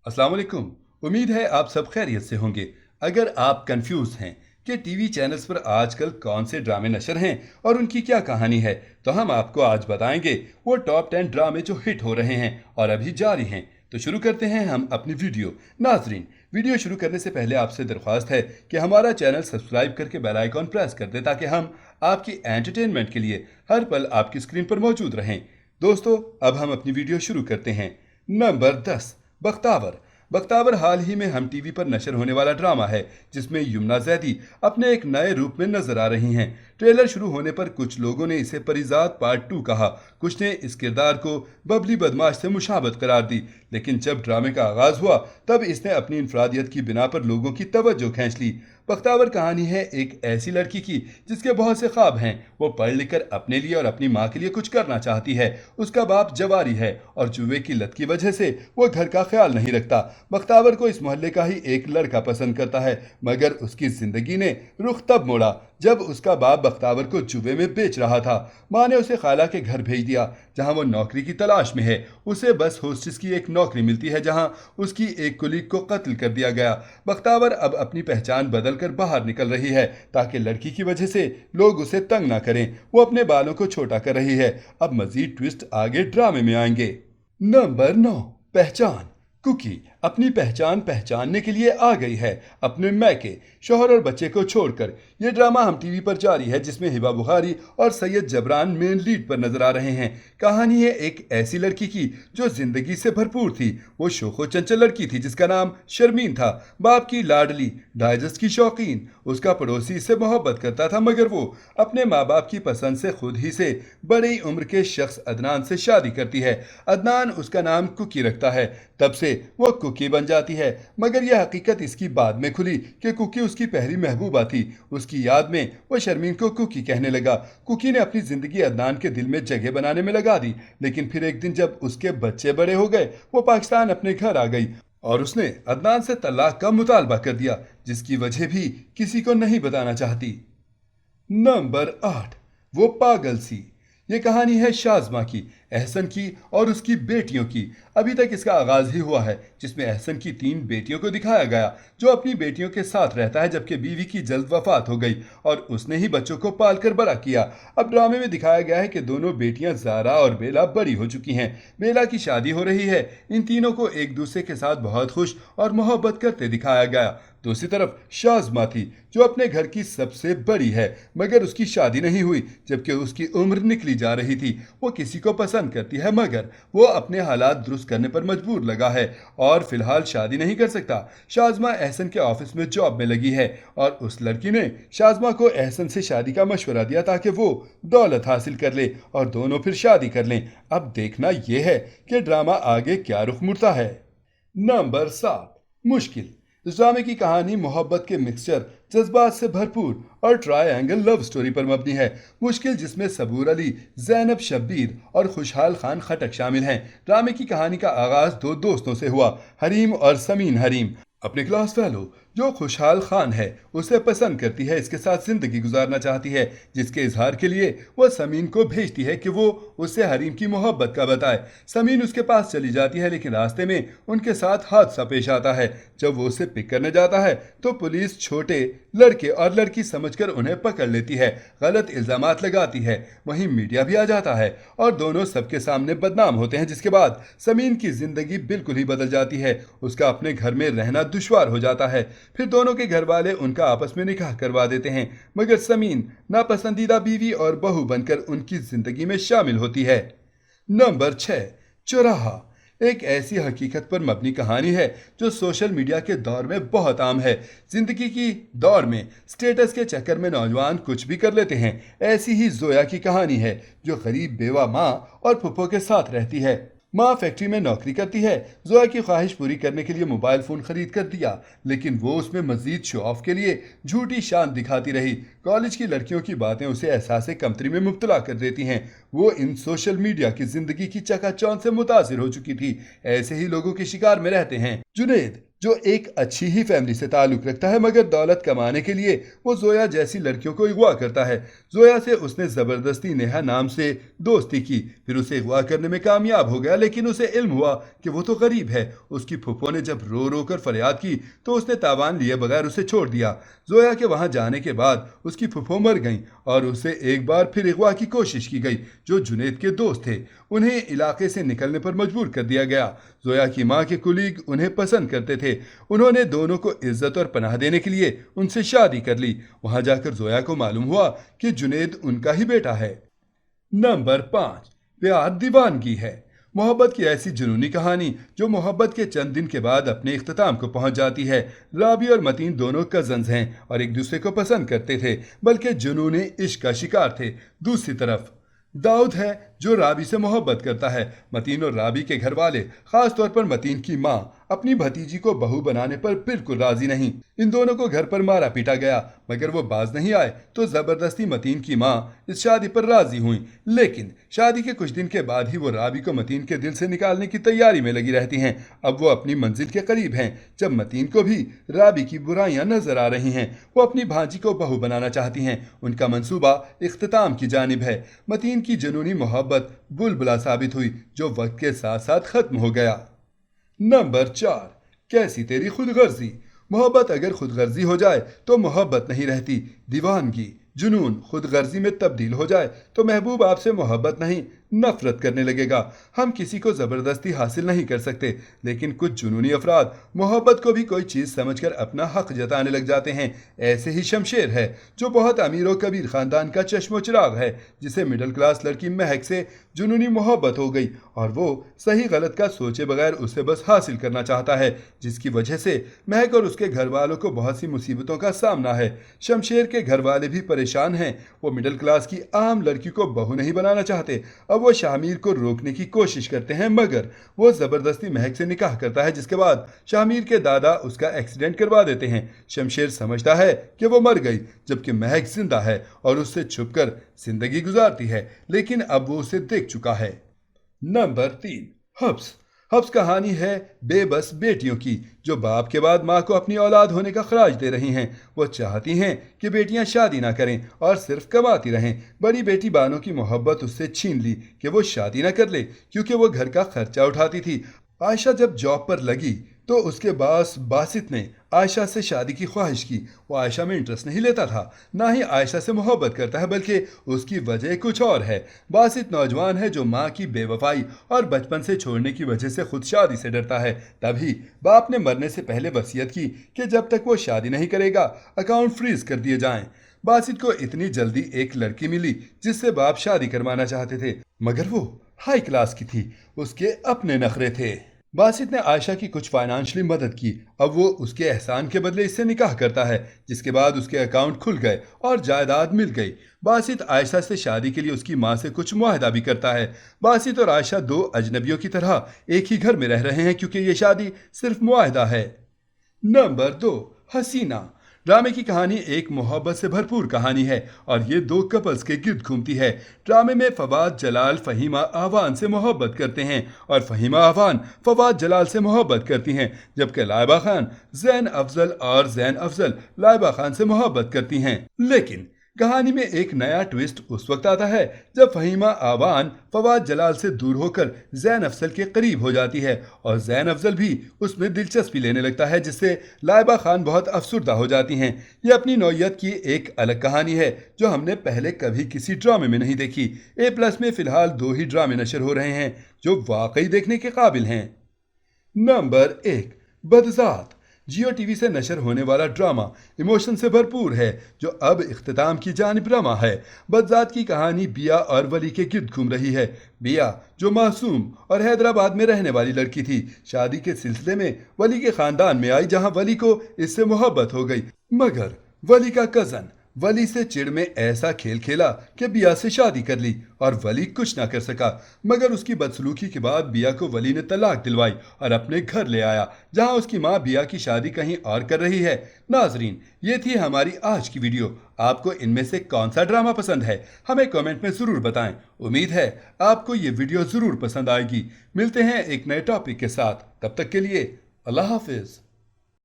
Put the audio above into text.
अस्सलाम वालेकुम। उम्मीद है आप सब खैरियत से होंगे। अगर आप कंफ्यूज हैं कि टीवी चैनल्स पर आजकल कौन से ड्रामे नशर हैं और उनकी क्या कहानी है, तो हम आपको आज बताएंगे वो टॉप 10 ड्रामे जो हिट हो रहे हैं और अभी जारी हैं। तो शुरू करते हैं हम अपनी वीडियो। नाजरीन, वीडियो शुरू करने से पहले आपसे दरख्वास्त है कि हमारा चैनल सब्सक्राइब करके बेल आइकॉन प्रेस कर दें ताकि हम आपकी एंटरटेनमेंट के लिए हर पल आपकी स्क्रीन पर मौजूद रहें। दोस्तों, अब हम अपनी वीडियो शुरू करते हैं। नंबर 10, बख्तावर। बख्तावर हाल ही में हम टीवी पर नशर होने वाला ड्रामा है जिसमें यमुना जैदी अपने एक नए रूप में नजर आ रही हैं। ट्रेलर शुरू होने पर कुछ लोगों ने इसे परिजात पार्ट 2 कहा, कुछ ने इस किरदार को बबली बदमाश से मुशाबत करार दी, लेकिन जब ड्रामे का आगाज हुआ तब इसने अपनी इनफरादियत की बिना पर लोगों की तवज्जो खींच ली। बख्तावर कहानी है एक ऐसी लड़की की जिसके बहुत से ख्वाब हैं। वो पढ़ लिख कर अपने लिए और अपनी माँ के लिए कुछ करना चाहती है। उसका बाप जवारी है और जुए की लत की वजह से वो घर का ख्याल नहीं रखता। बख्तावर को इस मोहल्ले का ही एक लड़का पसंद करता है, मगर उसकी जिंदगी ने रुख तब मोड़ा जब उसका बाप बख्तावर को जुए में बेच रहा था। माँ ने उसे खाला के घर भेज दिया जहाँ वो नौकरी की तलाश में है। उसे बस होस्टेस की एक नौकरी मिलती है जहाँ उसकी एक कुलीग को कत्ल कर दिया गया। बख्तावर अब अपनी पहचान बदल कर बाहर निकल रही है ताकि लड़की की वजह से लोग उसे तंग ना करें। वो अपने बालों को छोटा कर रही है। अब मजीद ट्विस्ट आगे ड्रामे में आएंगे। नंबर 9, पहचान। कुकी अपनी पहचान पहचानने के लिए आ गई है अपने मैके, शोहर और बच्चे को छोड़कर। यह ड्रामा हम टीवी पर जारी है जिसमें हिबा बुखारी और सैयद जबरान मेन लीड पर नजर आ रहे हैं। कहानी है एक ऐसी लड़की की जो जिंदगी से भरपूर थी। वो शोखो चंचल लड़की थी जिसका नाम शर्मीन था। बाप की लाडली, डाइजेस्ट की शौकीन। उसका पड़ोसी इससे मोहब्बत करता था, मगर वो अपने माँ बाप की पसंद से खुद ही से बड़ी उम्र के शख्स अदनान से शादी करती है। अदनान उसका नाम कुकी रखता है। तब से वो कुकी बन जाती है, मगर यह हकीकत इसकी बाद में खुली कि कुकी उसकी पहली महबूबा थी। उसकी याद में वो शर्मीन को कुकी कहने लगा। कुकी ने अपनी जिंदगी अदनान के दिल में जगह बनाने में लगा दी, लेकिन फिर एक दिन जब उसके बच्चे बड़े हो गए वो पाकिस्तान अपने घर आ गई और उसने अदनान से तलाक का मुतालबा कर दिया, जिसकी वजह भी किसी को नहीं बताना चाहती। नंबर 8, वो पागल सी। ये कहानी है शाज़मा की, एहसन की और उसकी बेटियों की। अभी तक इसका आगाज ही हुआ है, जिसमें एहसन की 3 बेटियों को दिखाया गया जो अपनी बेटियों के साथ रहता है, जबकि बीवी की जल्द वफात हो गई और उसने ही बच्चों को पालकर बड़ा किया। अब ड्रामे में दिखाया गया है कि दोनों बेटियां जारा और बेला बड़ी हो चुकी हैं। बेला की शादी हो रही है। इन तीनों को एक दूसरे के साथ बहुत खुश और मोहब्बत करते दिखाया गया। दूसरी तरफ शाज़मा थी जो अपने घर की सबसे बड़ी है, मगर उसकी शादी नहीं हुई जबकि उसकी उम्र निकली जा रही थी। वो किसी को पसंद करती है, मगर वो अपने हालात दुरुस्त करने पर मजबूर लगा है और फिलहाल शादी नहीं कर सकता। शाज़मा एहसन के ऑफिस में जॉब में लगी है और उस लड़की ने शाज़मा को एहसन से शादी का मशवरा दिया ताकि वो दौलत हासिल कर ले और दोनों फिर शादी कर लें। अब देखना यह है कि ड्रामा आगे क्या रुख मुड़ता है। नंबर 7, मुश्किल। इस ड्रामे की कहानी मोहब्बत के मिक्सचर, जज्बात से भरपूर और ट्रायंगल लव स्टोरी पर मबनी है। मुश्किल जिसमें सबूर अली, जैनब शब्बीर और खुशहाल खान खटक शामिल हैं। ड्रामे की कहानी का आगाज 2 दोस्तों से हुआ, हरीम और समीन। हरीम अपने क्लास फेलो जो खुशहाल खान है उसे पसंद करती है, इसके साथ जिंदगी गुजारना चाहती है, जिसके इजहार के लिए वह समीन को भेजती है कि वो उससे हरीम की मोहब्बत का बताए। समीन उसके पास चली जाती है, लेकिन रास्ते में उनके साथ हादसा पेश आता है। जब वो उसे पिक करने जाता है तो पुलिस छोटे लड़के और लड़की समझकर उन्हें पकड़ लेती है, गलत इल्जामात लगाती है। वहीं मीडिया भी आ जाता है और दोनों सबके सामने बदनाम होते हैं, जिसके बाद समीन की जिंदगी बिल्कुल ही बदल जाती है। उसका अपने घर में रहना दुश्वार हो जाता है। फिर दोनों के घर वाले उनका आपस में निकाह करवा देते हैं, मगर समीन नापसंदीदा बीवी और बहू बनकर उनकी जिंदगी में शामिल होती है। नंबर 6, चौराहा। एक ऐसी हकीकत पर मबनी कहानी है जो सोशल मीडिया के दौर में बहुत आम है। जिंदगी की दौर में स्टेटस के चक्कर में नौजवान कुछ भी कर लेते हैं। ऐसी ही जोया की कहानी है जो गरीब बेवा माँ और फुप्पो के साथ रहती है। माँ फैक्ट्री में नौकरी करती है। जोया की ख्वाहिश पूरी करने के लिए मोबाइल फ़ोन खरीद कर दिया, लेकिन वो उसमें मजीद शो ऑफ के लिए झूठी शान दिखाती रही। कॉलेज की लड़कियों की बातें उसे एहसास कमतरी में मुब्तला कर देती हैं। वो इन सोशल मीडिया की जिंदगी की चकाचौंध से मुतासिर हो चुकी थी। ऐसे ही लोगों के शिकार में रहते हैं जुनैद, जो एक अच्छी ही फैमिली से ताल्लुक़ रखता है, मगर दौलत कमाने के लिए वो जोया जैसी लड़कियों को अगवा करता है। जोया से उसने ज़बरदस्ती नेहा नाम से दोस्ती की, फिर उसे अगवा करने में कामयाब हो गया, लेकिन उसे इल्म हुआ कि वो तो गरीब है। उसकी फुफ्फो ने जब रो रो कर फरियाद की तो उसने तावान लिए बगैर उसे छोड़ दिया। जोया के वहाँ जाने के बाद उसकी फुफ्फो मर गई और उसे एक बार फिर अगवा की कोशिश की गई। जो जुनैद के दोस्त थे उन्हें इलाके से निकलने पर मजबूर कर दिया गया। जोया की माँ के कुलीग उन्हें पसंद करते थे। उन्होंने दोनों को इज्जत और पनाह देने के लिए उनसे शादी कर ली। वहां जाकर जोया को मालूम हुआ कि जुनैद उनका ही बेटा है। नंबर 5, प्यार दीवानगी है। मोहब्बत की ऐसी जुनूनी कहानी जो मोहब्बत के चंद दिन के बाद अपने इख्तिताम को पहुंच जाती है। राबी और मतीन दोनों कजन्स हैं और एक दूसरे को पसंद करते थे, बल्कि जुनूनी इश्क का शिकार थे। दूसरी तरफ दाऊद है जो राबी से मोहब्बत करता है। मतीन और राबी के घर वाले, खास तौर पर मतीन की माँ, अपनी भतीजी को बहू बनाने पर बिल्कुल राजी नहीं। इन दोनों को घर पर मारा पीटा गया, मगर वो बाज नहीं आए तो जबरदस्ती मतीन की माँ इस शादी पर राजी हुई। लेकिन शादी के कुछ दिन के बाद ही वो राबी को मतीन के दिल से निकालने की तैयारी में लगी रहती हैं। अब वो अपनी मंजिल के करीब हैं जब मतीन को भी राबी की बुराइयां नजर आ रही हैं। वो अपनी भांजी को बहू बनाना चाहती हैं। उनका मंसूबा इख्तिताम की जानिब है। मतीन की जुनूनी मोहब्बत बुलबुला साबित हुई जो वक्त के साथ साथ खत्म हो गया। नंबर 4, कैसी तेरी खुदगर्जी। मोहब्बत अगर खुदगर्जी हो जाए तो मोहब्बत नहीं रहती। दीवानगी, जुनून खुदगर्जी में तब्दील हो जाए तो महबूब आपसे मोहब्बत नहीं नफरत करने लगेगा। हम किसी को ज़बरदस्ती हासिल नहीं कर सकते, लेकिन कुछ जुनूनी अफराद मोहब्बत को भी कोई चीज़ समझकर अपना हक जताने लग जाते हैं। ऐसे ही शमशेर है जो बहुत अमीर व कबीर ख़ानदान का चश्मो चिराग है, जिसे मिडिल क्लास लड़की महक से जुनूनी मोहब्बत हो गई और वो सही गलत का सोचे बगैर उसे बस हासिल करना चाहता है, जिसकी वजह से महक और उसके घर वालों को बहुत सी मुसीबतों का सामना है। शमशेर के घर वाले भी परेशान हैं। वो मिडिल क्लास की आम लड़की को बहू नहीं बनाना चाहते। अब वो शामिर को रोकने की कोशिश करते हैं, मगर वो जबरदस्ती महक से निकाह करता है, जिसके बाद शामिर के दादा उसका एक्सीडेंट करवा देते हैं। शमशेर समझता है कि वो मर गई, जबकि महक जिंदा है और उससे छुपकर जिंदगी गुजारती है, लेकिन अब वो उसे देख चुका है। Number 3, hubs. हब्स कहानी है बेबस बेटियों की जो बाप के बाद माँ को अपनी औलाद होने का खराज दे रही हैं। वो चाहती हैं कि बेटियां शादी ना करें और सिर्फ कमाती रहें। बड़ी बेटी बानो की मोहब्बत उससे छीन ली कि वो शादी ना कर ले, क्योंकि वो घर का खर्चा उठाती थी। आयशा जब जॉब पर लगी तो उसके बॉस बासित ने आयशा से शादी की ख्वाहिश की। वो आयशा में इंटरेस्ट नहीं लेता था, ना ही आयशा से मोहब्बत करता है, बल्कि उसकी वजह कुछ और है। बासित नौजवान है जो माँ की बेवफाई और बचपन से छोड़ने की वजह से खुद शादी से डरता है। तभी बाप ने मरने से पहले वसीयत की कि जब तक वो शादी नहीं करेगा अकाउंट फ्रीज कर दिए जाएं। बासित को इतनी जल्दी एक लड़की मिली जिससे बाप शादी करवाना चाहते थे, मगर वो हाई क्लास की थी, उसके अपने नखरे थे। बासित ने आयशा की कुछ फाइनेंशियली मदद की। अब वो उसके एहसान के बदले इससे निकाह करता है, जिसके बाद उसके अकाउंट खुल गए और जायदाद मिल गई। बासित आयशा से शादी के लिए उसकी माँ से कुछ मुआहदा भी करता है। बासित और आयशा दो अजनबियों की तरह एक ही घर में रह रहे हैं, क्योंकि ये शादी सिर्फ मुआहदा है। नंबर 2, हसीना। ड्रामे की कहानी एक मोहब्बत से भरपूर कहानी है और ये दो कपल्स के गिर्द घूमती है। ड्रामे में फवाद जलाल फहीमा आवान से मोहब्बत करते हैं और फहीमा आवान फवाद जलाल से मोहब्बत करती हैं, जबकि लाइबा खान जैन अफजल और जैन अफजल लाइबा खान से मोहब्बत करती हैं। लेकिन कहानी में एक नया ट्विस्ट उस वक्त आता है जब फहीमा आवान फवाद जलाल से दूर होकर जैन अफजल के करीब हो जाती है और जैन अफजल भी उसमें दिलचस्पी लेने लगता है, जिससे लाइबा खान बहुत अफसुर्दा हो जाती हैं। यह अपनी नौयत की एक अलग कहानी है जो हमने पहले कभी किसी ड्रामे में नहीं देखी। A+ में फिलहाल 2 ही ड्रामे नशर हो रहे हैं जो वाकई देखने के काबिल हैं। नंबर 1, बदजात। जियो टीवी से नशर होने वाला ड्रामा इमोशन से भरपूर है जो अब इख्तिताम की जानिब रमा है। बदजात की कहानी बिया और वली के गिर्द घूम रही है। बिया जो मासूम और हैदराबाद में रहने वाली लड़की थी, शादी के सिलसिले में वली के खानदान में आई, जहां वली को इससे मोहब्बत हो गई, मगर वली का कजन वली से चिढ़ में ऐसा खेल खेला कि बिया से शादी कर ली और वली कुछ ना कर सका। मगर उसकी बदसलूकी के बाद बिया को वली ने तलाक दिलवाई और अपने घर ले आया, जहां उसकी माँ बिया की शादी कहीं और कर रही है। नाजरीन, ये थी हमारी आज की वीडियो। आपको इनमें से कौन सा ड्रामा पसंद है हमें कमेंट में ज़रूर बताएं। उम्मीद है आपको ये वीडियो ज़रूर पसंद आएगी। मिलते हैं एक नए टॉपिक के साथ, तब तक के लिए अल्लाह हाफिज़।